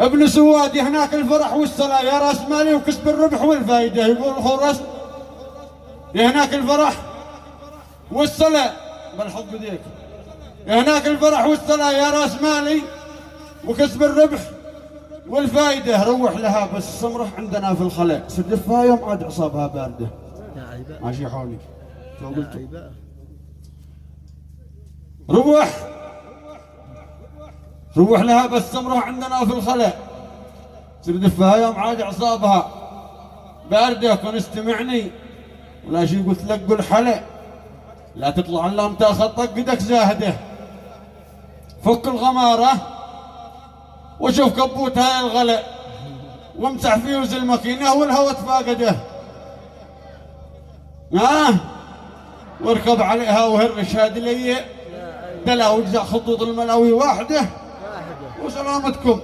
ابن سوادي هناك الفرح والصلاة يا راس مالي وكسب الربح والفايدة. يقول خورس هناك الفرح والصلاة بالحظ بديك. هناك الفرح والصلاة يا راس مالي وكسب الربح والفايدة. روح لها بس سمرة عندنا في الخلاء سدفها يوم عاد عصابها باردة. ماشي حولي شو قلت؟ روح لها بس سمرة عندنا في الخلاء سدفها يوم عاد عصابها باردة. كن استمعني ولا شي قلت لك قل حلا لا تطلع الا انت خطك قدك زاهده. فك الغمارة وشوف كبوت هاي الغلا وامسح فيوز الماكينة والهواء تفاقده. واركب عليها وهرش هذه لي دلا واجزع خطوط الملوي واحدة وسلامتكم.